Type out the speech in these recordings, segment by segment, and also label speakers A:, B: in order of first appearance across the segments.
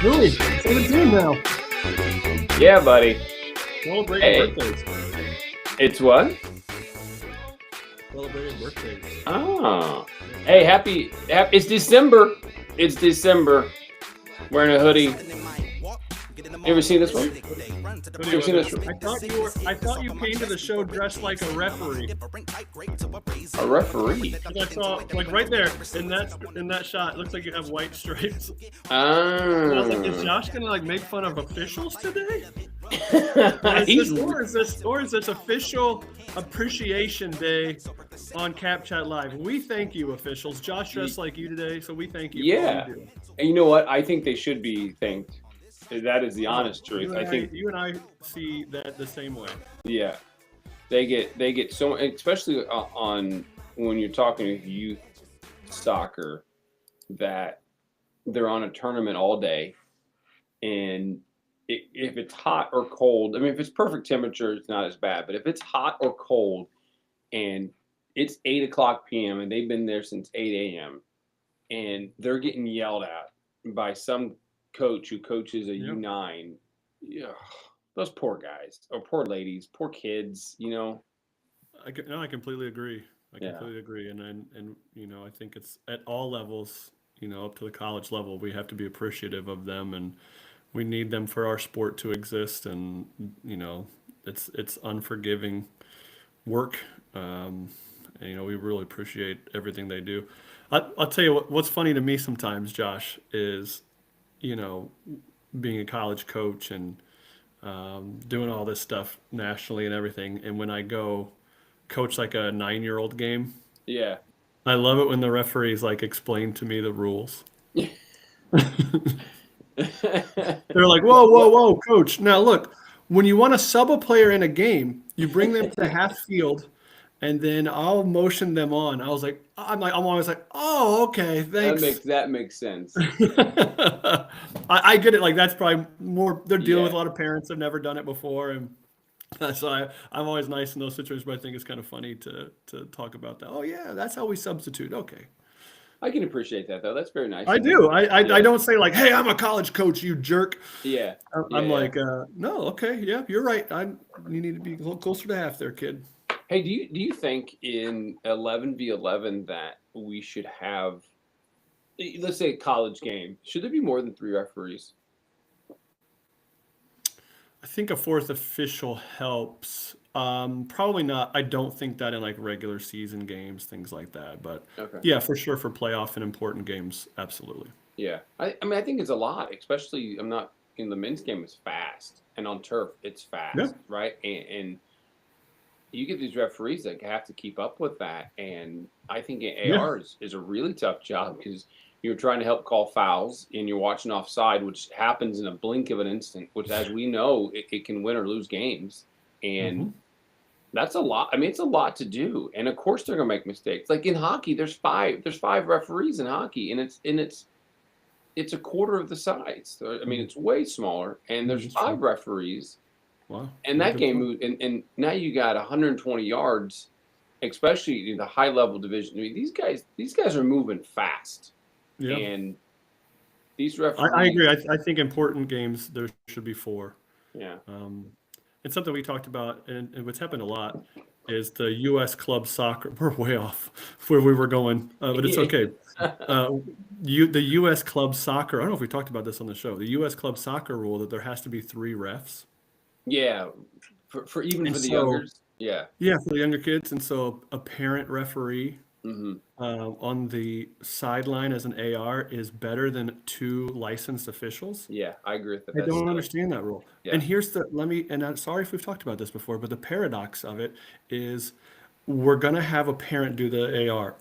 A: Really? 17 now.
B: Yeah, buddy.
A: Celebrating
B: Hey,
A: birthdays.
B: it's what?
A: Celebrating birthdays.
B: Oh. Hey, happy, it's December. It's December. Wearing a hoodie. You ever seen this one?
A: Hoodie
B: You ever seen
A: with
B: this
A: it. I thought you came to the show dressed like a referee.
B: A referee.
A: 'Cause I saw like right there in that shot, it looks like you have white stripes. And I was like, is
B: Ah.
A: Josh gonna like make fun of officials today? Or is this official appreciation day on CapChat Live? We thank you, officials. Josh dressed like you today, so we thank you for
B: Yeah.
A: all you do.
B: And you know what? I think they should be thanked. That is the honest
A: You
B: truth.
A: and
B: I think,
A: you and I see that the same way.
B: yeah, they get so, especially on when you're talking to youth soccer, that they're on a tournament all day, and if it's hot or cold, I mean, if it's perfect temperature, it's not as bad. But if it's hot or cold, and it's 8 o'clock p.m. and they've been there since 8 a.m. and they're getting yelled at by some coach who coaches a
A: Yeah.
B: U9, yeah, those poor guys or poor ladies, poor kids,
A: I completely agree. I
B: Yeah,
A: completely agree, and I think it's at all levels. Up to the college level, we have to be appreciative of them, and we need them for our sport to exist. And it's unforgiving work. And, we really appreciate everything they do. I'll tell you what's funny to me sometimes, Josh, is you know being a college coach and doing all this stuff nationally and everything. And when I go coach like a 9-year-old game,
B: yeah.
A: I love it when the referees like explain to me the rules. They're like, whoa, whoa,
B: What?
A: whoa, coach. Now look, when you want to sub a player in a game, you bring them to half field and then I'll motion them on. I'm always like, oh, okay,
B: That
A: thanks.
B: makes sense.
A: I get it. Like that's probably more. They're dealing with
B: Yeah,
A: a lot of parents that've never done it before, and so I'm always nice in those situations. But I think it's kind of funny to talk about that. Oh yeah, that's how we substitute. Okay,
B: I can appreciate that though. That's very nice
A: I
B: of you.
A: do. I
B: Yeah,
A: don't say like, hey, I'm a college coach, you jerk.
B: yeah, yeah,
A: I'm
B: yeah.
A: like, no, okay, yeah, you're right. You need to be a little closer to half there, kid.
B: Hey, do you think in 11v11 that we should have, let's say, a college game? Should there be more than three referees?
A: I think a fourth official helps. Probably not. I don't think that in like regular season games, things like that. But
B: Okay.
A: yeah, for sure for playoff and important games, absolutely.
B: Yeah. I mean, I think it's a lot, especially I'm not in the men's game is fast, and on turf it's
A: Yeah.
B: fast, right? And you get these referees that have to keep up with that, and I think
A: Yeah.
B: AR is a really tough job because you're trying to help call fouls and you're watching offside, which happens in a blink of an instant, which, as we know, it can win or lose games. And
A: Hmm.
B: that's a lot. I mean, it's a lot to do, and of course they're gonna make mistakes. Like in hockey, there's five referees in hockey, and it's a quarter of the size. So, I mean, it's way smaller, and there's
A: That's
B: five
A: true.
B: referees,
A: Wow.
B: and
A: Yeah,
B: that
A: good
B: game
A: point.
B: moved, and now you got 120 yards, especially in the high level division. I mean, these guys are moving fast,
A: Yeah.
B: and these
A: I agree.
B: referees,
A: I think important games there should be four.
B: yeah,
A: Um, and something we talked about, and what's happened a lot, is the U.S. club soccer. We're way off where we were going, but it's okay. Uh, the U.S. club soccer. I don't know if we talked about this on the show. The U.S. club soccer rule that there has to be three refs,
B: yeah, for even
A: and
B: for the
A: so
B: youngers, yeah,
A: yeah, for the younger kids, and so a parent referee
B: hmm
A: on the sideline as an AR is better than two licensed officials.
B: yeah, I agree with that.
A: I
B: That's
A: don't
B: silly.
A: understand that rule.
B: Yeah,
A: And here's the let me and I'm sorry if we've talked about this before, but the paradox of it is we're gonna have a parent do the AR.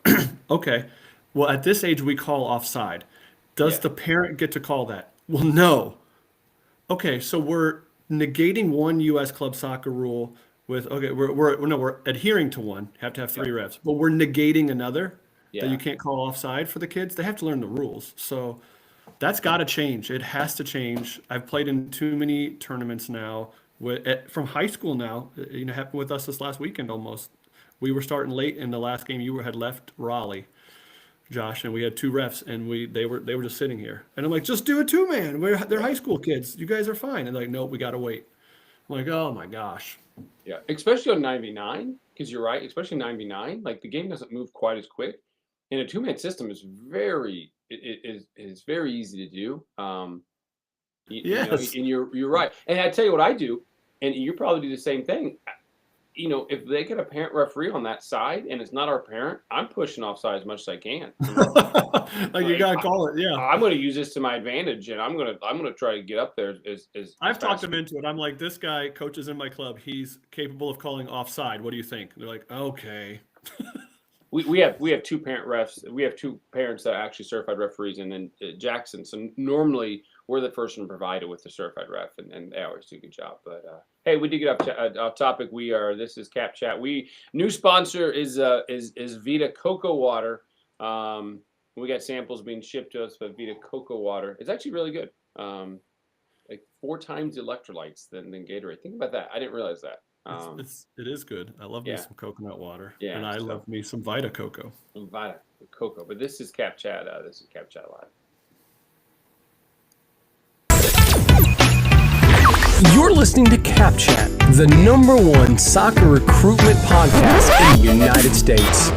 A: Okay. Well, at this age we call offside. Does
B: yeah,
A: the parent get to call that? Well, no. Okay, so we're negating one U.S. club soccer rule with okay, we're adhering to one, have to have
B: yeah,
A: three refs, but we're negating another that you
B: yeah.
A: can't call offside for the kids. They have to learn the rules. So that's got to change. It has to change. I've played in too many tournaments now from high school now. Happened with us this last weekend almost. We were starting late in the last game. You had left Raleigh. Josh, and we had 2 refs, and they were just sitting here, and I'm like, just do a 2-man. They're high school kids. You guys are fine. And they're like, nope, we got to wait. I'm like, oh my gosh.
B: Yeah, especially on 9v9, because you're right, especially 9v9, like the game doesn't move quite as quick. And a 2-man system is very easy to do. You know,
A: Yes.
B: and you're right. And I tell you what I do, and you probably do the same thing. You know, if they get a parent referee on that side and it's not our parent, I'm pushing offside as much as I can.
A: Like you gotta call it, yeah.
B: I'm going to use this to my advantage, and I'm going to try to get up there as
A: I've talked
B: fast
A: them into it. I'm like, this guy coaches in my club. He's capable of calling offside. What do you think? They're like, okay.
B: We have 2 parent refs. We have 2 parents that are actually certified referees, and then Jackson. So normally we're the first one provided with the certified ref, and they always do a good job. But hey, we did get off topic. This is Cap Chat. New sponsor is Vita Cocoa Water. We got samples being shipped to us by Vita Cocoa Water. It's actually really good. Like 4 times the electrolytes than Gatorade. Think about that. I didn't realize that.
A: It is good. I love me some coconut water.
B: Yeah,
A: and I love me some Vita Cocoa.
B: Vita Cocoa. But this is Cap Chat. This is Cap Chat Live.
C: You're listening to Cap Chat, the #1 soccer recruitment podcast in the United States.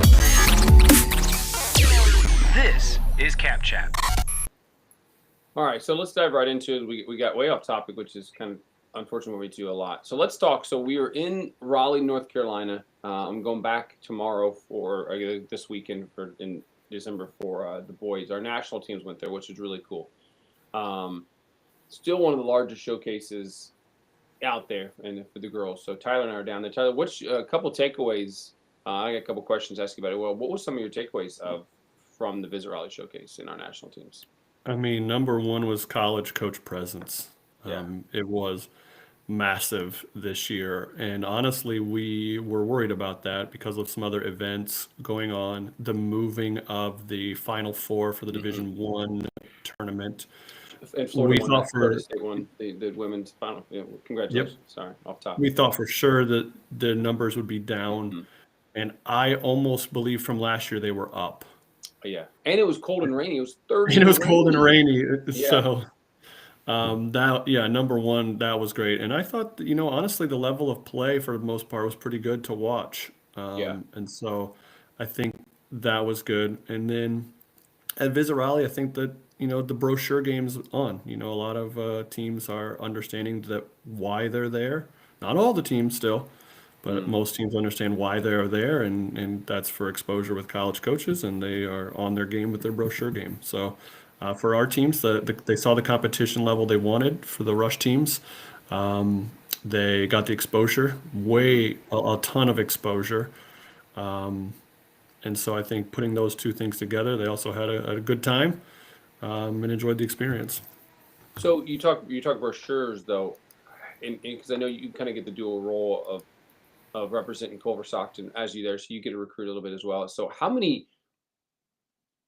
C: This is Cap Chat.
B: All right, so let's dive right into it. We got way off topic, which is kind of unfortunate we do a lot. So let's talk. So we are in Raleigh, North Carolina. I'm going back tomorrow for this weekend in December for the boys. Our national teams went there, which is really cool. Still one of the largest showcases out there, and for the girls. So Tyler and I are down there. Tyler, what's a couple takeaways? I got a couple questions to ask you about it. Well, what were some of your takeaways from the Visit Raleigh showcase in our national teams?
A: I mean, #1 was college coach presence.
B: Yeah.
A: It was massive this year, and honestly, we were worried about that because of some other events going on. The moving of the Final Four for the Division I tournament.
B: And Florida
A: We thought
B: Florida State won the women's final. Yeah, congratulations. Sorry, off top.
A: We thought for sure that the numbers would be down, and I almost believe from last year they were up.
B: Yeah, and it was cold and rainy. It was 30.
A: And it was cold and rainy,
B: Yeah.
A: so #1, that was great. And I thought, honestly, the level of play for the most part was pretty good to watch.
B: Yeah.
A: And so I think that was good. And then at Visit Raleigh, I think that, the brochure game's on. A lot of teams are understanding that why they're there. Not all the teams still, but most teams understand why they're there, and that's for exposure with college coaches, and they are on their game with their brochure game. So for our teams, they saw the competition level they wanted for the rush teams. They got the exposure, a ton of exposure. And so I think putting those 2 things together, they also had a good time and enjoyed the experience.
B: So you talk brochures though, and because I know you kind of get the dual role of representing Culver Stockton as you there, so you get to recruit a little bit as well. So how many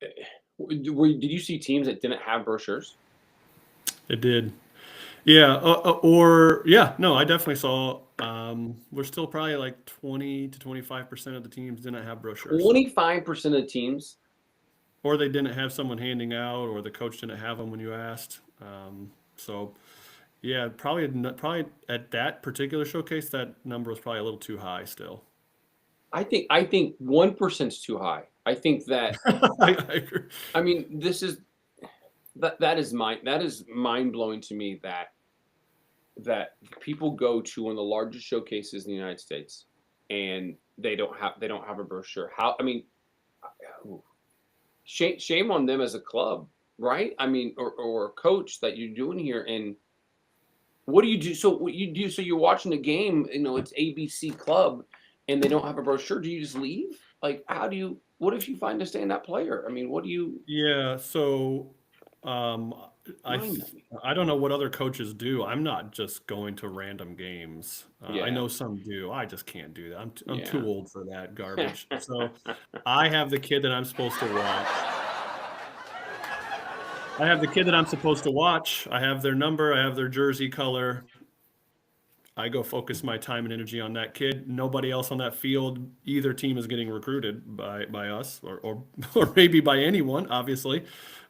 B: did you see teams that didn't have brochures?
A: It did. Yeah. No, I definitely saw. We're still probably like 20 to 25% of the teams didn't have brochures.
B: 25% of the teams.
A: Or they didn't have someone handing out, or the coach didn't have them when you asked. So, yeah, probably at that particular showcase, that number was probably a little too high still.
B: I think 1% is too high. I think that.
A: I agree.
B: I mean, that is mind blowing to me that people go to one of the largest showcases in the United States and they don't have a brochure. Shame on them as a club, right? I mean, or a coach that you're doing here. And what do you do? So what you do? So you're watching a game. It's ABC Club, and they don't have a brochure. Do you just leave? Like, what if you find a standout player? I mean, what do you?
A: Yeah. So, I don't know what other coaches do. I'm not just going to random games. I know some do. I just can't do that. I'm too old for that garbage. So I have the kid that I'm supposed to watch. I have their number. I have their jersey color. I go focus my time and energy on that kid. Nobody else on that field, either team is getting recruited by us or or maybe by anyone, obviously.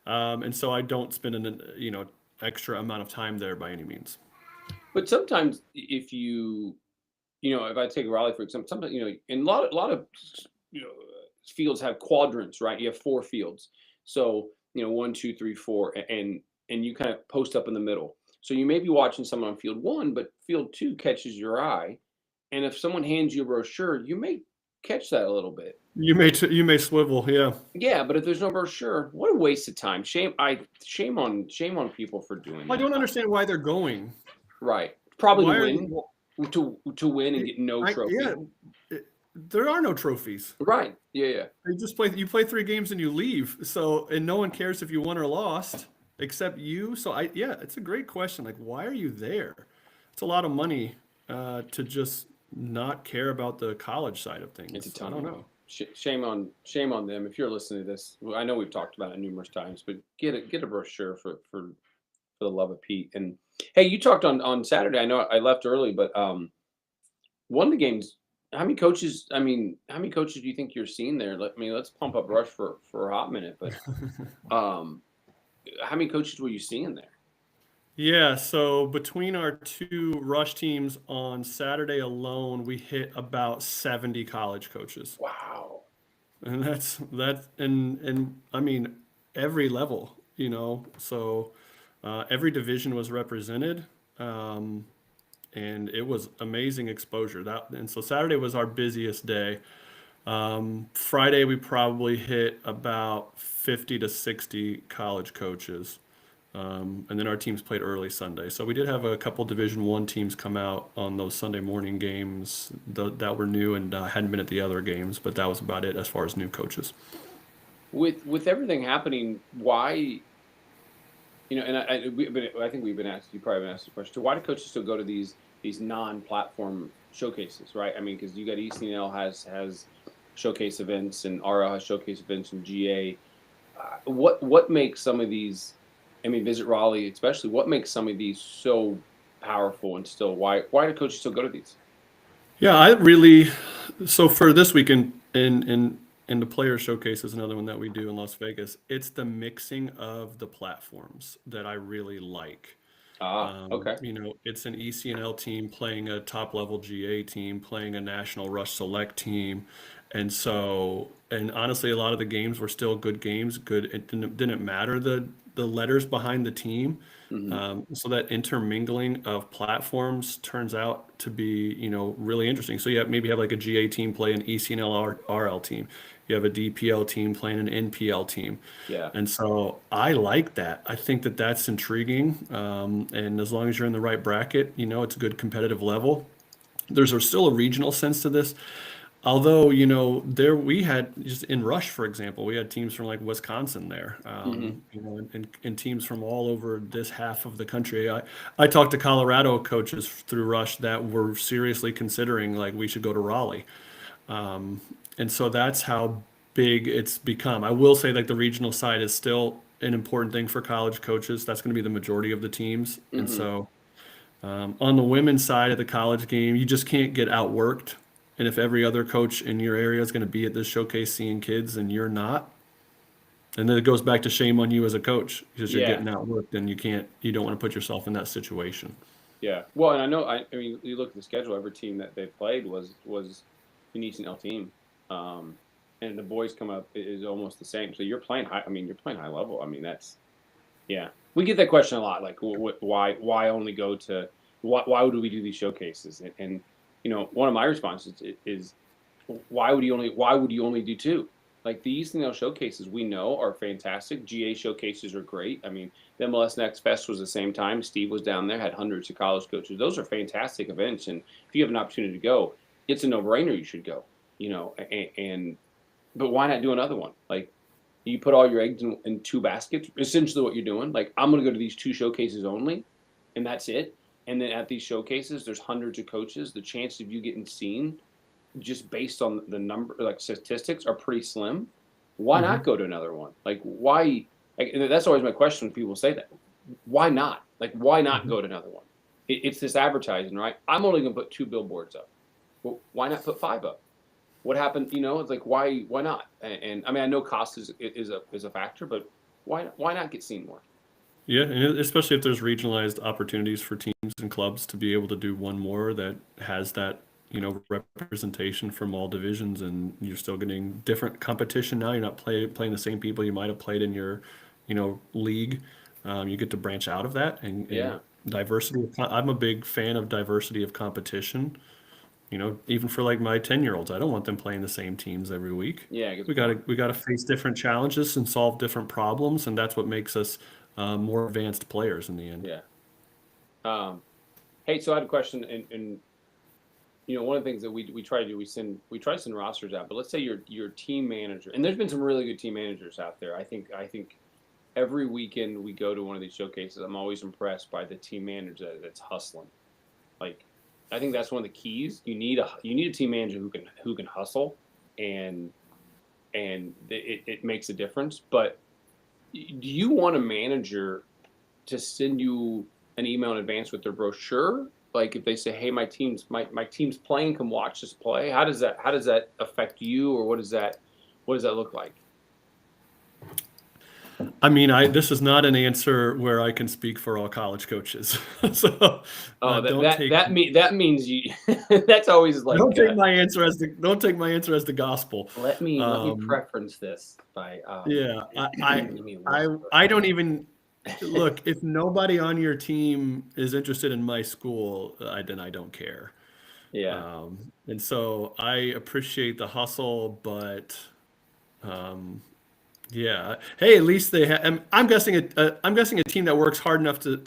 A: And so I don't spend an extra amount of time there by any means.
B: But sometimes if if I take Raleigh for example, sometimes in a lot of you know fields have quadrants, right? You have four fields, so 1, 2, 3, 4, and you kind of post up in the middle. So you may be watching someone on field one, but field two catches your eye, and if someone hands you a brochure, you may catch that a little bit.
A: You may swivel, yeah.
B: Yeah, but if there's no brochure, what a waste of time. Shame on people for doing
A: I
B: that.
A: don't understand why they're going.
B: Right. Probably
A: Why
B: to
A: are
B: win,
A: you?
B: to win and get no trophy.
A: Yeah, there are no trophies.
B: Right. Yeah.
A: You play 3 games and you leave. So, and no one cares if you won or lost except you. So yeah, it's a great question. Like, why are you there? It's a lot of money to just not care about the college side of things.
B: It's a ton
A: I
B: of
A: don't
B: money.
A: know.
B: Shame on them. If you're listening to this, I know we've talked about it numerous times, but get a brochure for the love of Pete. And hey, you talked on Saturday. I know I left early, but one of the games. How many coaches? I mean, how many coaches do you think you're seeing there? Let's pump up Rush for a hot minute. But how many coaches were you seeing there?
A: Yeah, so between our 2 rush teams on Saturday alone, we hit about 70 college coaches.
B: Wow.
A: And that's and I mean every level, So every division was represented, and it was amazing exposure. So Saturday was our busiest day. Friday we probably hit about 50 to 60 college coaches. And then our teams played early Sunday. So we did have a couple Division I teams come out on those Sunday morning games that were new and hadn't been at the other games, but that was about it as far as new coaches.
B: With everything happening, why? And I think we've been asked. You probably been asked the question too. Why do coaches still go to these non-platform showcases, right? I mean, because you got ECNL has showcase events and RL has showcase events and GA. What makes some of these? I mean, Visit Raleigh, especially. What makes some of these so powerful and still? Why do coaches still go to these?
A: Yeah, so for this weekend in the player showcase is another one that we do in Las Vegas. It's the mixing of the platforms that I really like.
B: Okay.
A: It's an ECNL team playing a top level GA team, playing a National Rush Select team. And honestly, a lot of the games were still good games. It didn't matter the letters behind the team. So that intermingling of platforms turns out to be, really interesting. So maybe have like a GA team play an ECNL RL team. You have a DPL team playing an NPL team.
B: Yeah.
A: And so I like that. I think that that's intriguing. And as long as you're in the right bracket, it's a good competitive level. There's still a regional sense to this. Although, we had just in Rush, for example, we had teams from like Wisconsin there, and teams from all over this half of the country. I talked to Colorado coaches through Rush that were seriously considering like we should go to Raleigh. And so that's how big it's become. I will say like the regional side is still an important thing for college coaches. That's going to be the majority of the teams. And so on the women's side of the college game, you just can't get outworked. And if every other coach in your area is going to be at this showcase seeing kids and you're not, and then it goes back to shame on you as a coach because you're getting outworked and you don't want to put yourself in that situation.
B: Yeah. Well, and I know, I mean, you look at the schedule, every team that they played was an ECNL team. And the boys come up is almost the same. So you're playing high. I mean, you're playing high level. I mean, yeah. We get that question a lot. Like, why only go to, why would we do these showcases? And one of my responses is why would you only do 2? Like the ECNL showcases we know are fantastic. GA showcases are great. I mean, the MLS Next Fest was the same time. Steve was down there, had hundreds of college coaches. Those are fantastic events. And if you have an opportunity to go, it's a no-brainer. You should go, but why not do another one? Like you put all your eggs in 2 baskets, essentially what you're doing. Like I'm going to go to these 2 showcases only, and that's it. And then at these showcases, there's hundreds of coaches. The chance of you getting seen just based on the number, like statistics, are pretty slim. Why not go to another one? Like why? Like, that's always my question when people say that. Why not? Like why not go to another one? it's this advertising, right? I'm only going to put 2 billboards up. Well, why not put 5 up? What happened? It's like why not? And I mean, I know cost is a factor, but why not get seen more?
A: Yeah, and especially if there's regionalized opportunities for teams and clubs to be able to do one more that has that, representation from all divisions, and you're still getting different competition now. You're not playing the same people you might have played in your, league. You get to branch out of that and
B: Yeah,
A: diversity. I'm a big fan of diversity of competition. Even for like my 10-year-olds, I don't want them playing the same teams every week.
B: yeah,
A: We gotta face different challenges and solve different problems, and that's what makes us more advanced players in the end.
B: yeah. Hey, so I had a question, and one of the things that we try to do, we try to send rosters out, but let's say you're team manager, and there's been some really good team managers out there. I think every weekend we go to one of these showcases, I'm always impressed by the team manager that's hustling. Like, I think that's one of the keys. You need a team manager who can hustle, and it makes a difference. But do you want a manager to send you an email in advance with their brochure? Like if they say, "Hey, my team's playing, come watch this play." How does that affect you, or what does that look like?
A: I mean, this is not an answer where I can speak for all college coaches. So
B: Oh,
A: don't take
B: that means you. That's always like.
A: don't take my answer as the gospel.
B: Let me
A: Um,
B: preference this by.
A: yeah,
B: Give me one.
A: I don't even look if nobody on your team is interested in my school, then I don't care.
B: Yeah.
A: And so I appreciate the hustle, but um, yeah. Hey, at least they have. I'm guessing a team that works hard enough to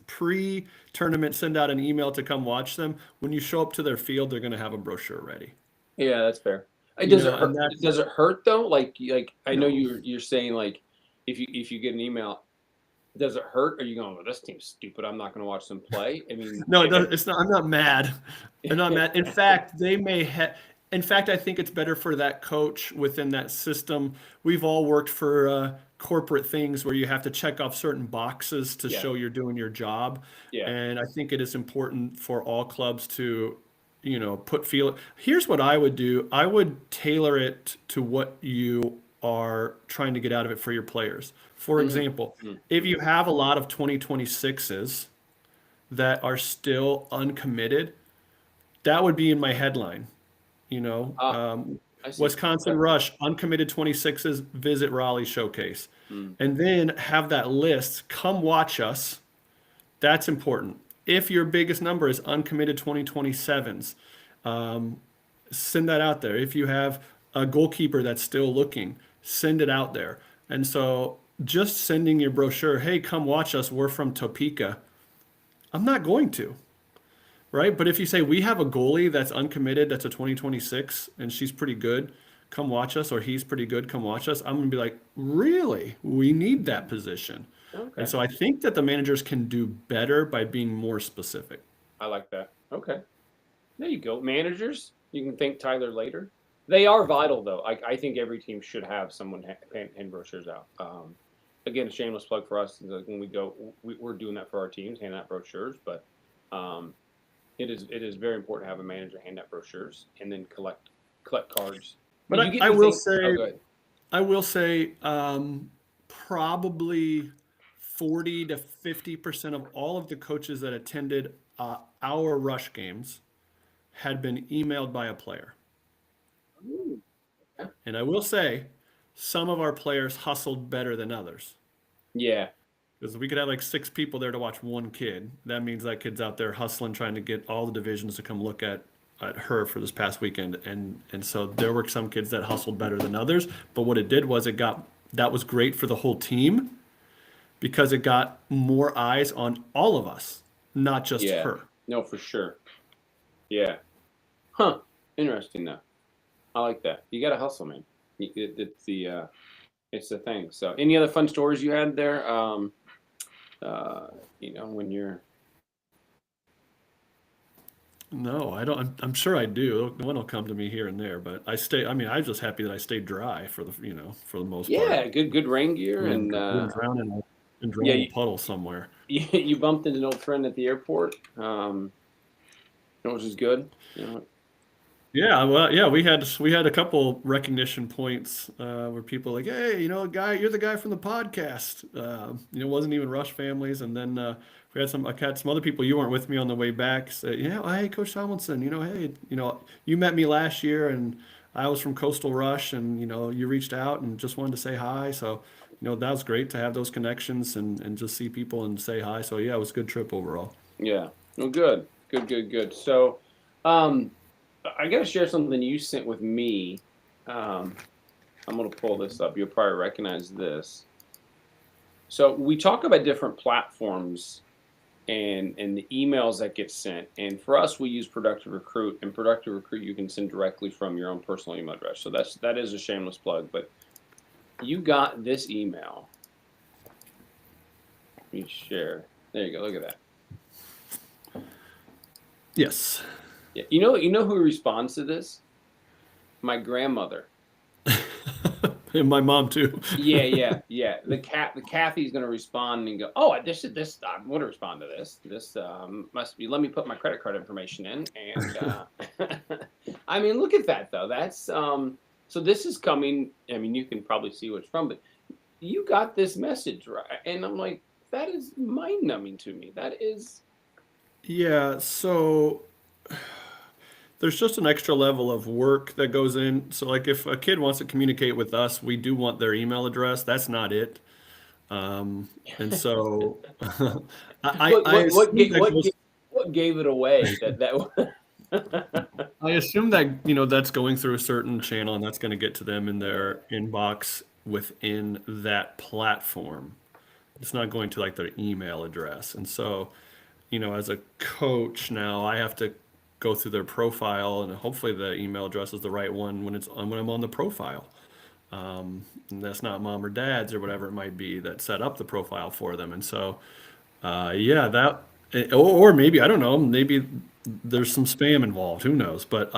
A: pre-tournament send out an email to come watch them. When you show up to their field, they're going to have a brochure ready.
B: Yeah, that's fair.
A: You
B: Does it
A: know,
B: hurt?
A: and that's
B: Does it hurt though? Like I know
A: no,
B: you're saying like if you get an email, does it hurt? Are you going, well, this team's stupid. I'm not going to watch them play. I mean,
A: no, it doesn't, it's not. I'm not mad. I'm not mad. In fact, they may have. In fact, I think it's better for that coach within that system. We've all worked for corporate things where you have to check off certain boxes to
B: yeah,
A: show you're doing your job.
B: yeah,
A: And I think it is important for all clubs to, Here's what I would do. I would tailor it to what you are trying to get out of it for your players. For
B: mm,
A: example,
B: mm,
A: if you have a lot of 2026s that are still uncommitted, that would be in my headline. You know,
B: ah, I see.
A: Wisconsin
B: Okay.
A: Rush, uncommitted 26s, visit Raleigh Showcase.
B: Mm,
A: And then have that list, come watch us. That's important. If your biggest number is uncommitted 2027s, send that out there. If you have a goalkeeper that's still looking, send it out there. And so just sending your brochure, hey, come watch us, we're from Topeka. I'm not going to, right? But if you say we have a goalie that's uncommitted, that's a 2026, and she's pretty good, come watch us, or he's pretty good, come watch us, I'm gonna be like, really? We need that position. And
B: okay.
A: so I think that the managers can do better by being more specific.
B: I like that. Okay. There you go. Managers, you can thank Tyler later. They are vital, though. I think every team should have someone hand brochures out. Again, a shameless plug for us. When we go, we're doing that for our teams, handing out brochures. But um, it is very important to have a manager hand out brochures and then collect cards.
A: But
B: Did you get
A: I will
B: anything? Oh,
A: say,
B: good.
A: probably 40 to 50% of all of the coaches that attended our rush games had been emailed by a player.
B: Ooh,
A: And I will say, some of our players hustled better than others.
B: yeah.
A: Because we could have like 6 people there to watch one kid. That means that kid's out there hustling, trying to get all the divisions to come look at her for this past weekend. And so there were some kids that hustled better than others. But what it did was that was great for the whole team because it got more eyes on all of us, not just
B: Yeah.
A: her.
B: No, for sure. Yeah. Huh. Interesting though. I like that. You got to hustle, man. It's the thing. So, any other fun stories you had there? When you're.
A: No, I don't. I'm sure I do. One will come to me here and there, but I mean, I'm just happy that I stayed dry for the most part.
B: Yeah, good rain gear, and
A: Didn't drown in
B: yeah,
A: a puddle somewhere.
B: you bumped into an old friend at the airport, which is good.
A: Yeah, well, yeah, we had a couple recognition points where people like, hey, guy, you're the guy from the podcast. It wasn't even Rush Families, and then I had some other people. You weren't with me on the way back. Say, yeah, hey, Coach Tomlinson, hey, you met me last year, and I was from Coastal Rush, and you reached out and just wanted to say hi. So, that was great to have those connections and just see people and say hi. So yeah, it was a good trip overall.
B: Yeah. Well, good. So, I got to share something you sent with me. I'm going to pull this up. You'll probably recognize this. So we talk about different platforms and the emails that get sent. And for us, we use Productive Recruit. And Productive Recruit, you can send directly from your own personal email address. So that is a shameless plug. But you got this email. Let me share. There you go. Look at that.
A: Yes.
B: Yeah. You know who responds to this? My grandmother.
A: And my mom too.
B: Yeah. The Kathy's gonna respond and go, oh, this. I'm gonna respond to this. This must be. Let me put my credit card information in. And I mean, look at that though. That's So this is coming. I mean, you can probably see what it's from, but you got this message right, and I'm like, that is mind numbing to me. That is.
A: Yeah. So there's just an extra level of work that goes in. So, like, if a kid wants to communicate with us, we do want their email address. That's not it. And so,
B: What gave it away?
A: I assume that that's going through a certain channel, and that's going to get to them in their inbox within that platform. It's not going to like their email address. And so, as a coach now, I have to go through their profile, and hopefully the email address is the right one when I'm on the profile. And that's not mom or dad's or whatever it might be that set up the profile for them. And so, or maybe, I don't know, maybe there's some spam involved. Who knows? But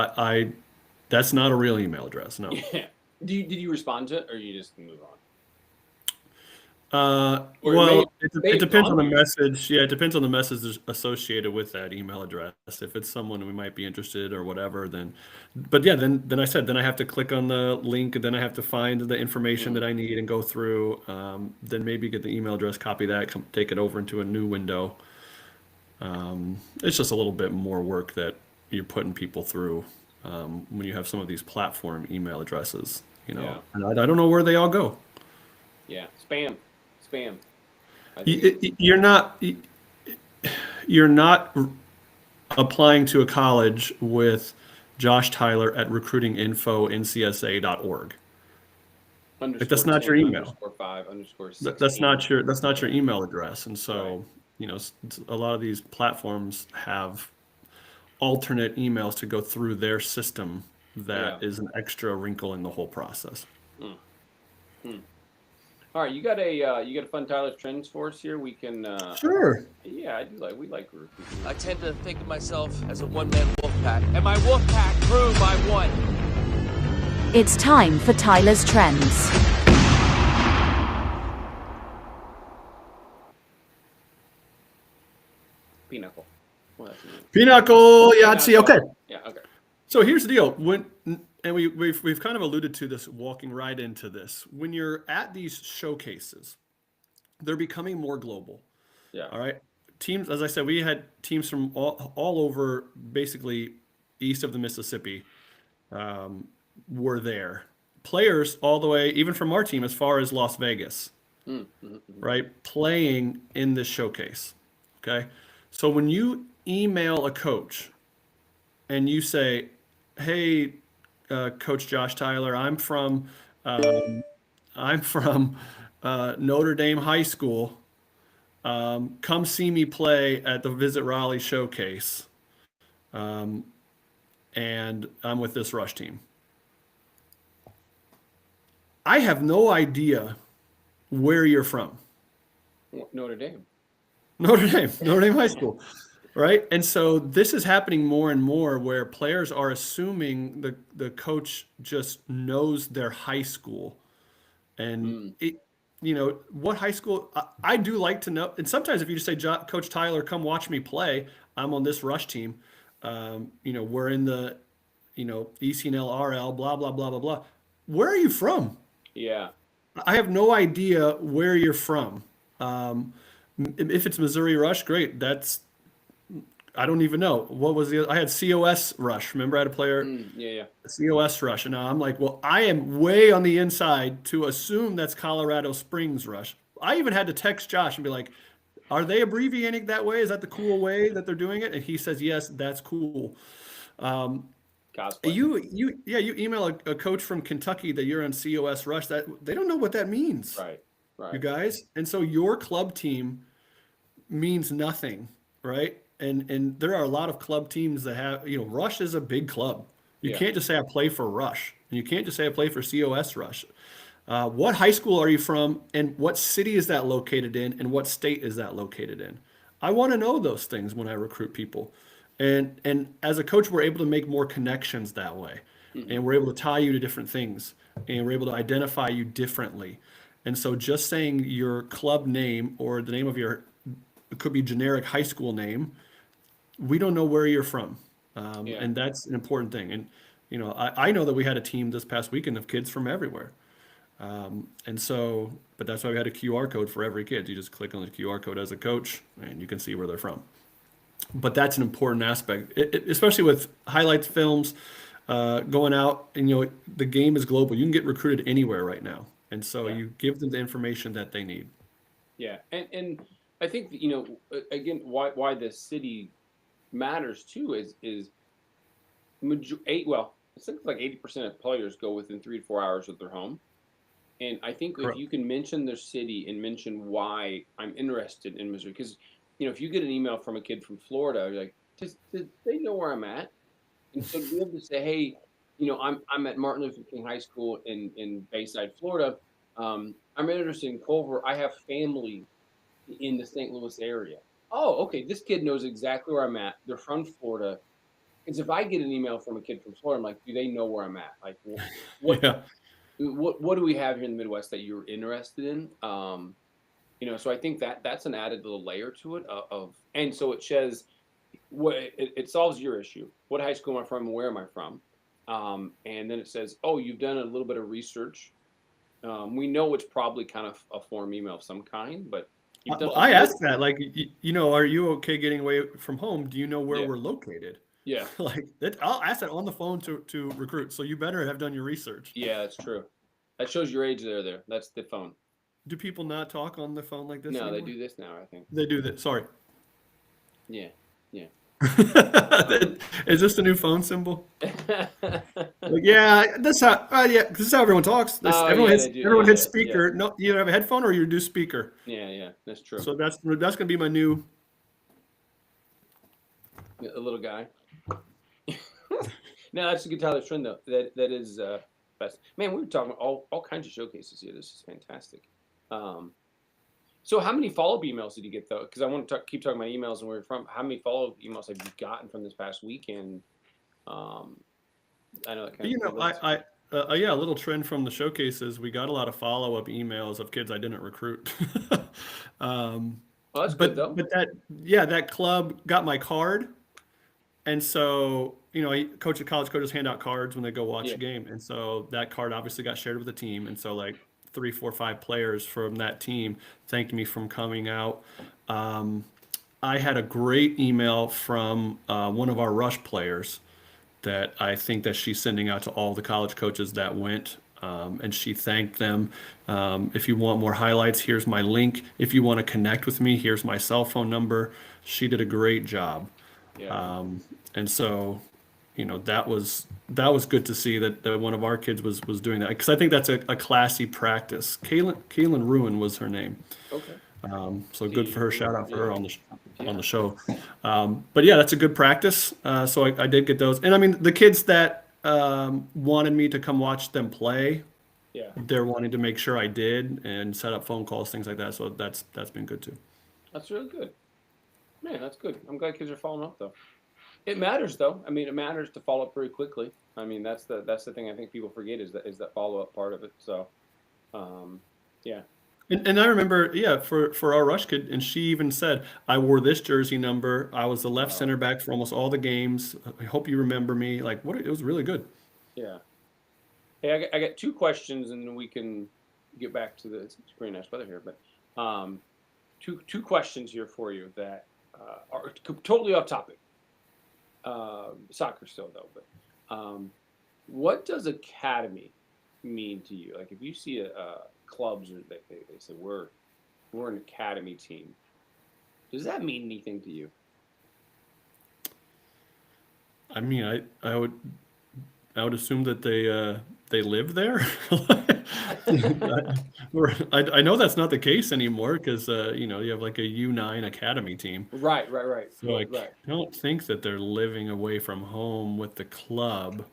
A: that's not a real email address. No.
B: Yeah. Did you respond to it, or you just move on?
A: Well, it depends on the message. Yeah, it depends on the message associated with that email address. If it's someone we might be interested or whatever, then I said, then I have to click on the link, and then I have to find the information that I need and go through. Then maybe get the email address, copy that, take it over into a new window. It's just a little bit more work that you're putting people through when you have some of these platform email addresses.
B: Yeah.
A: And I don't know where they all go.
B: Yeah, spam.
A: You're not applying to a college with Josh Tyler at recruitinginfo.ncsa.org. Like, that's not your email. That's not your email address. And so, a lot of these platforms have alternate emails to go through their system. That is an extra wrinkle in the whole process.
B: All right, you got a fun Tyler's Trends for us here. We can
A: Sure.
B: Yeah, we like recruiting.
D: I tend to think of myself as a one-man wolf pack, and my wolf pack grew by one.
E: It's time for Tyler's Trends.
B: Pinnacle. Well,
A: Pinnacle, Yahtzee. Okay.
B: Yeah. Okay.
A: So here's the deal. We've kind of alluded to this, walking right into this. When you're at these showcases, they're becoming more global.
B: Yeah.
A: All right. Teams, as I said, we had teams from all over, basically east of the Mississippi, were there. Players all the way, even from our team, as far as Las Vegas, right? Playing in this showcase. Okay. So when you email a coach and you say, hey, Coach Josh Tyler, I'm from Notre Dame High School. Come see me play at the Visit Raleigh Showcase. And I'm with this Rush team. I have no idea where you're from.
B: Notre Dame
A: High School. Right. And so this is happening more and more, where players are assuming the coach just knows their high school. And what high school I do like to know. And sometimes if you just say, Coach Tyler, come watch me play. I'm on this rush team. We're in the, ECNL RL, blah, blah, blah, blah, blah. Where are you from?
B: Yeah.
A: I have no idea where you're from. If it's Missouri Rush, great. I don't even know. What was I had COS Rush. Remember I had a player,
B: Yeah.
A: COS Rush. And now I'm like, well, I am way on the inside to assume that's Colorado Springs Rush. I even had to text Josh and be like, are they abbreviating that way? Is that the cool way that they're doing it? And he says, yes, that's cool.
B: Cosplay.
A: You email a coach from Kentucky that you're on COS Rush. That they don't know what that means.
B: Right.
A: You guys. And so your club team means nothing, right? And there are a lot of club teams that have, Rush is a big club. You can't just say I play for Rush. And you can't just say I play for COS Rush. What high school are you from, and what city is that located in, and what state is that located in? I want to know those things when I recruit people. And as a coach, we're able to make more connections that way. And we're able to tie you to different things, and we're able to identify you differently. And so just saying your club name or the name of it could be generic high school name, we don't know where you're from. And that's an important thing. And, I know that we had a team this past weekend of kids from everywhere. But that's why we had a QR code for every kid. You just click on the QR code as a coach and you can see where they're from. But that's an important aspect, especially with highlights films going out. And, the game is global. You can get recruited anywhere right now. And so you give them the information that they need. Yeah.
B: And I think, again, why the city matters too is it seems like 80% of players go within 3 to 4 hours of their home. And I think if you can mention their city and mention why I'm interested in Missouri, because, if you get an email from a kid from Florida, you're like, does they know where I'm at? And so to be able to say, hey, I'm at Martin Luther King High School in Bayside, Florida. I'm interested in Culver. I have family in the St. Louis area. Oh, okay. This kid knows exactly where I'm at. They're from Florida. Because if I get an email from a kid from Florida, I'm like, do they know where I'm at? Like, what do we have here in the Midwest that you're interested in? So I think that's an added little layer to it and so it says it solves your issue. What high school am I from and where am I from? And then it says, oh, you've done a little bit of research. We know it's probably kind of a form email of some kind, but
A: I asked that, like, are you okay getting away from home? Do you know where we're located?
B: Yeah.
A: I'll ask that on the phone to recruit. So you better have done your research.
B: Yeah, that's true. That shows your age there. That's the phone.
A: Do people not talk on the phone like this
B: No,
A: anymore?
B: they do this now, I think.
A: They do this. Sorry.
B: Yeah.
A: Is this the new phone symbol? That's how. This is how everyone talks. Everyone hits speaker. Yeah. No, you either have a headphone or you do speaker.
B: Yeah, that's true.
A: So that's gonna be my new.
B: A little guy. No, that's a good Tyler trend though. That is best. Man, we were talking all kinds of showcases here. This is fantastic. So how many follow-up emails did you get though? Because I want to keep talking about emails and where you're from. How many follow-up emails have you gotten from this past weekend? I know that kind of.
A: A little trend from the showcases. We got a lot of follow-up emails of kids I didn't recruit.
B: That's good though.
A: But that club got my card, and so college coaches hand out cards when they go watch a game, and so that card obviously got shared with the team, and so like 3, 4, 5 players from that team thanked me for coming out. I had a great email from one of our Rush players that I think that she's sending out to all the college coaches that went, and she thanked them. If you want more highlights, here's my link. If you want to connect with me, here's my cell phone number. She did a great job. Yeah. And so, that was good to see that one of our kids was doing that, because I think that's a classy practice. Kaylin Ruin was her name. Okay. So good for her. Shout out for her on the show. But yeah, that's a good practice. So I did get those, and I mean the kids that wanted me to come watch them play. Yeah. They're wanting to make sure I did and set up phone calls, things like that. So that's been good too.
B: That's really good. Man, that's good. I'm glad kids are following up though. It matters though. I mean, it matters to follow up very quickly. I mean, that's the thing I think people forget is that follow up part of it. So, yeah.
A: And I remember, yeah, for our rush kid, and she even said, "I wore this jersey number. I was the left
B: Wow.
A: center back for almost all the games. I hope you remember me." Like, what? It was really good.
B: Yeah. Hey, I got two questions, and then we can get back to the it's pretty nice weather here. But two questions here for you that are totally off topic. Soccer still though, but what does academy mean to you? Like if you see a clubs or they say we're an academy team, does that mean anything to you?
A: I mean, I would assume that they live there. I know that's not the case anymore because you have like a U9 academy team.
B: Right.
A: So I
B: Right.
A: don't think that they're living away from home with the club.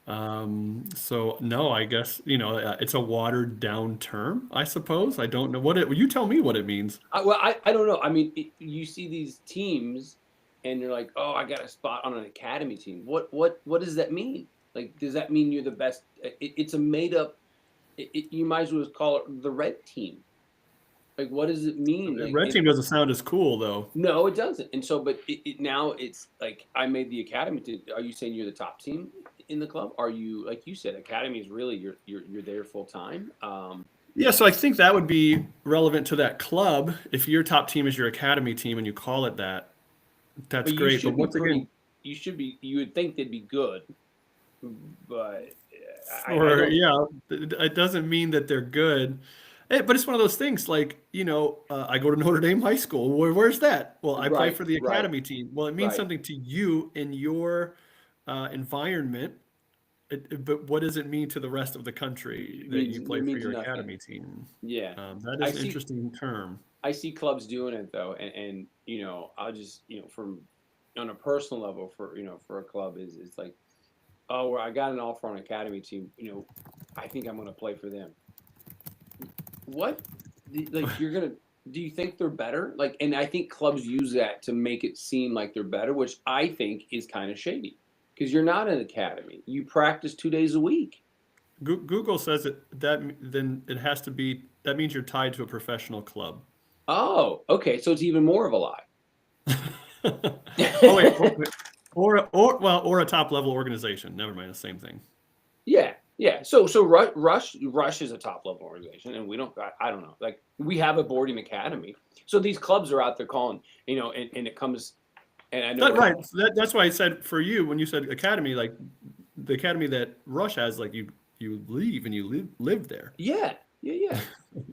A: So no, I guess it's a watered down term, I suppose. I don't know you tell me what it means.
B: I don't know. I mean, you see these teams, and you're like, oh, I got a spot on an academy team. What does that mean? Like, does that mean you're the best? It's a made up. You might as well call it the red team. Like, what does it mean?
A: The
B: Like,
A: red team doesn't sound as cool though.
B: no, it doesn't. And so, but now it's like I made the academy. Are you saying you're the top team in the club? Are you like you said, academy is really you're there full time?
A: Yeah, so I think that would be relevant to that club. If your top team is your academy team and you call it that, that's
B: But you
A: great. But
B: should be
A: once again,
B: pretty. You should be. You would think they'd be good, but I
A: or
B: don't.
A: yeah, it doesn't mean that they're good. But it's one of those things like, I go to Notre Dame High School. Where's that? Well, I play
B: Right,
A: for the
B: right,
A: academy team. Well, it means
B: right.
A: something to you in your environment. But what does it mean to the rest of the country that you
B: It
A: play for
B: means
A: your
B: nothing.
A: academy team?
B: Yeah,
A: That
B: I
A: is an
B: see.
A: interesting term.
B: I see clubs doing it though, and I'll just from on a personal level for a club is like, oh, well, I got an offer on an academy team. I think I'm going to play for them. What? Like you're gonna? Do you think they're better? Like, and I think clubs use that to make it seem like they're better, which I think is kind of shady because you're not an academy. You practice 2 days a week.
A: Google says then it has to be that means you're tied to a professional club.
B: Oh, okay. So it's even more of a lie.
A: Oh wait, or a top level organization. Never mind, the same thing.
B: Yeah. So Rush is a top level organization, and we don't. I don't know. Like we have a boarding academy, so these clubs are out there calling, and it comes, and I know
A: Right. That's why I said for you when you said academy, like the academy that Rush has, like you leave and you live there.
B: Yeah.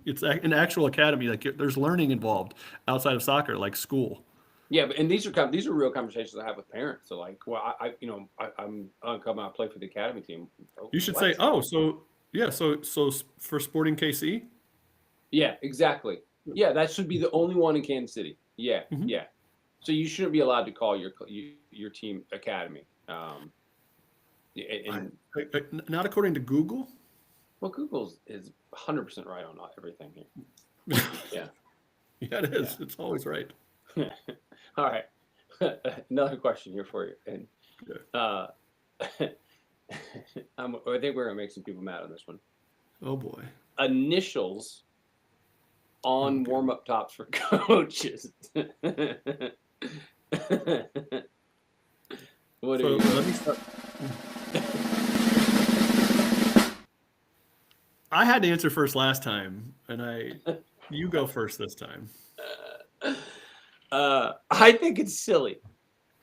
A: It's an actual academy. Like there's learning involved outside of soccer, like school.
B: Yeah, but and these are real conversations I have with parents. So like, well, I'm come out play for the academy team. Oh,
A: You should
B: what?
A: say, oh, so yeah, so for Sporting KC.
B: Yeah, exactly. Yeah, that should be the only one in Kansas City. Yeah,
A: Mhm.
B: yeah. So you shouldn't be allowed to call your team academy. And
A: Not according to Google.
B: well, Google is 100% right on everything here. Yeah.
A: Yeah, it is. It's always right.
B: All right. Another question here for you, and I think we're gonna make some people mad on this one.
A: Oh boy.
B: Initials on
A: Okay.
B: warm-up tops for coaches. What
A: So
B: are you?
A: let me start. I had to answer first last time, and you go first this time.
B: I think it's silly.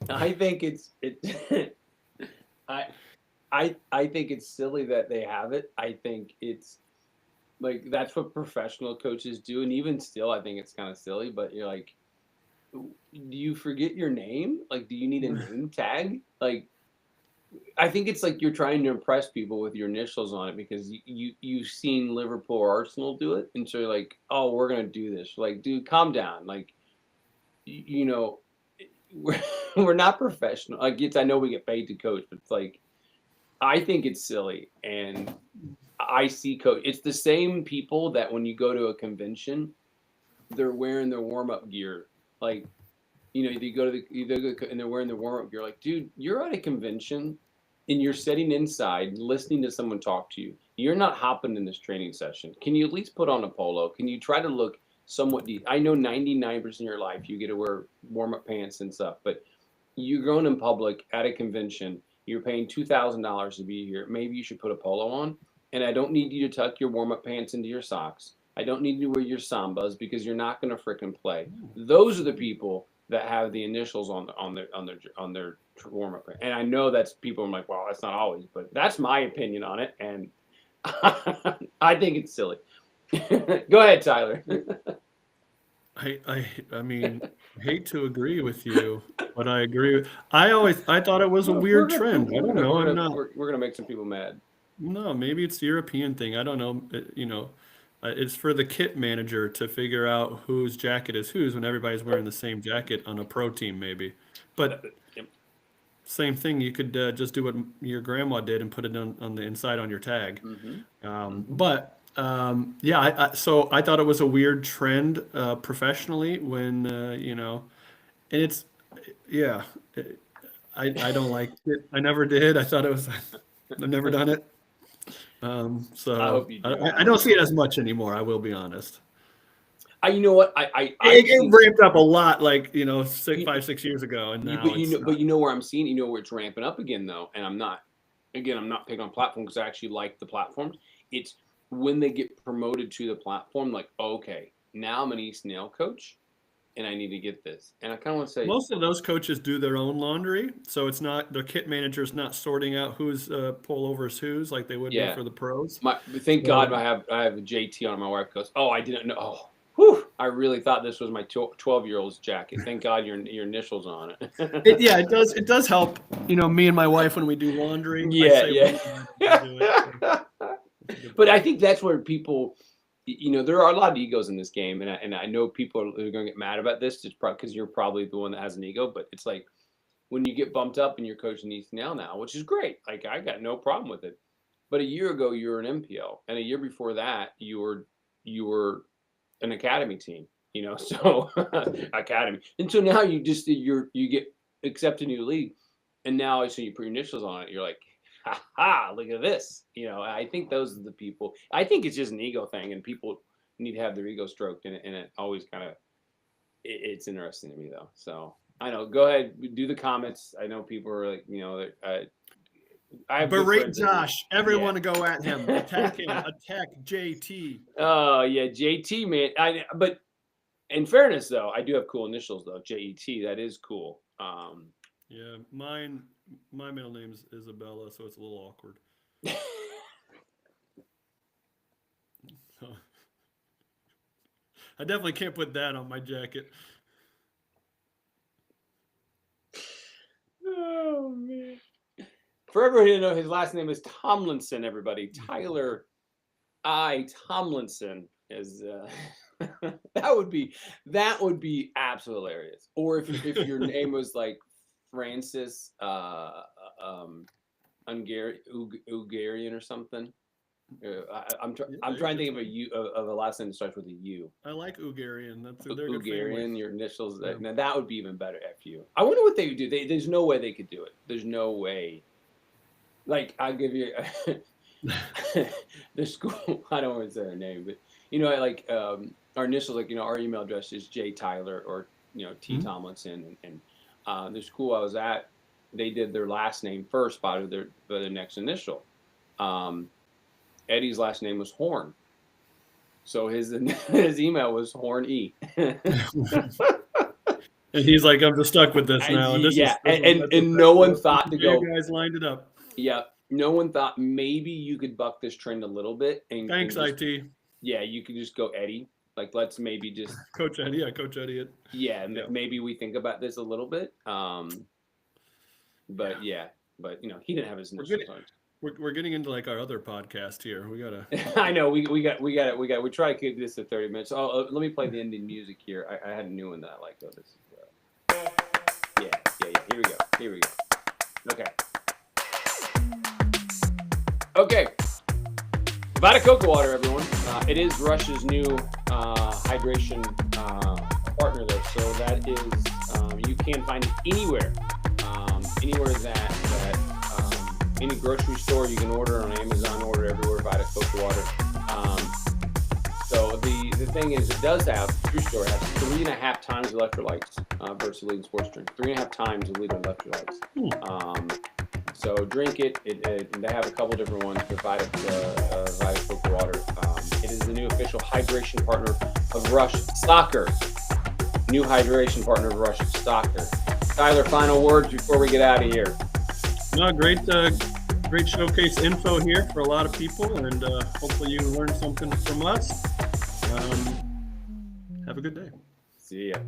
B: I think I think it's silly that they have it. I think it's like that's what professional coaches do, and even still, I think it's kind of silly. But you're like, do you forget your name? Like, do you need a name tag? Like, I think it's like you're trying to impress people with your initials on it because you've seen Liverpool or Arsenal do it, and so you're like, oh, we're gonna do this. Like, dude, calm down. Like, we're not professional. Like, I know we get paid to coach, but it's like I think it's silly, and I see coach. It's the same people that when you go to a convention, they're wearing their warm up gear. Like, you go and they're wearing their warm up gear. Like, dude, you're at a convention, and you're sitting inside listening to someone talk to you. you're not hopping in this training session. Can you at least put on a polo? Can you try to look somewhat decent? I know 99% of your life you get to wear warm-up pants and stuff, but you're going in public at a convention. You're paying $2,000 to be here. Maybe you should put a polo on. And I don't need you to tuck your warm-up pants into your socks. I don't need you to wear your Sambas because you're not going to frickin' play. Those are the people that have the initials on their warm-up. And I know that's people. I'm like, well, that's not always, but that's my opinion on it. And I think it's silly. Go ahead, Tyler.
A: I mean, hate to agree with you, but I agree. I thought it was a weird trend. I don't know.
B: We're gonna make some people mad.
A: No, maybe it's the European thing. I don't know. It's for the kit manager to figure out whose jacket is whose when everybody's wearing the same jacket on a pro team, maybe. But same thing. You could just do what your grandma did and put it on the inside on your tag. So I thought it was a weird trend professionally when and it's I don't like it. I never did. I thought it was. I've never done it. So
B: I hope you do.
A: I don't see it as much anymore. I will be honest.
B: You know what?
A: It ramped up a lot, like 5-6 years ago, and now
B: but you know where I'm seeing, where it's ramping up again though, and I'm not picking on platform because I actually like the platforms. It's when they get promoted to the platform, like, okay, now I'm an East Nail coach, and I need to get this. And I kind of want to say
A: most of those coaches do their own laundry, so it's not the kit manager's not sorting out whose pullovers whose like they would do for the pros.
B: Thank God I have a JT on. My wife goes, oh, I didn't know. Oh, whew, I really thought this was my 12-year-old's jacket. Thank God your initials on it.
A: It does help. Me and my wife when we do laundry.
B: But I think that's where people, there are a lot of egos in this game, and I know people are going to get mad about this just because you're probably the one that has an ego. But it's like when you get bumped up and you're coaching East Nail now, which is great. Like I got no problem with it. But a year ago you were an MPL, and a year before that you were an academy team. So academy, and so now you get accepted in your league, and now so you put your initials on it. You're like, ha, look at this. I think those are the people. I think it's just an ego thing, and people need to have their ego stroked, and it always kind of, it's interesting to me though. So I know, go ahead, do the comments. I know people are like, I
A: berate Josh. Everyone to go at him. Attack him. Attack JT.
B: Oh yeah, JT, man. But in fairness though, I do have cool initials though. JET. That is cool.
A: Yeah, my middle name is Isabella, so it's a little awkward. I definitely can't put that on my jacket.
B: Oh man! For everyone who knows, his last name is Tomlinson. Everybody, Tyler I. Tomlinson is. That would be absolutely hilarious. Or if your name was like Francis Ungarian or something. I'm trying to think of a last name that starts with a U.
A: I like Ugarian. That's
B: Ugarian. Your initials. Yeah. Now that would be even better. FU. I wonder what they would do. There's no way they could do it. There's no way. Like I'll give you the school. I don't want to say her name, but like our initials, like our email address is J Tyler or T Tomlinson, and the school I was at, they did their last name first by their next initial. Eddie's last name was Horn, so his email was Horn E.
A: And he's like, I'm just stuck with this now.
B: And no one thought to go.
A: You guys lined it up.
B: Yeah, no one thought maybe you could buck this trend a little bit.
A: Thanks, IT.
B: Yeah, you could just go Eddie. Like, let's maybe just
A: Coach Eddie. Yeah, Coach Eddie.
B: Yeah, maybe we think about this a little bit. But he didn't have his initials on.
A: We're getting into like our other podcast here. We gotta.
B: I know we try to keep this to 30 minutes. Oh, let me play the ending music here. I had a new one that I like though. This is yeah. Here we go. Okay. Vita Cocoa Water, everyone. It is Rush's new hydration partner there, so that is you can find it anywhere that any grocery store. You can order on Amazon, order everywhere, Vita Coco Water. So the thing is, it does have, the True Store has 3.5 times electrolytes versus leading sports drink. 3.5 times the leading electrolytes. So drink it. They have a couple different ones for Vita Coco Water. It is the new official hydration partner of Rush Soccer. New hydration partner of Rush Soccer. Tyler, final words before we get out of here.
A: No, great showcase info here for a lot of people, and hopefully you learned something from us. Have a good day.
B: See ya.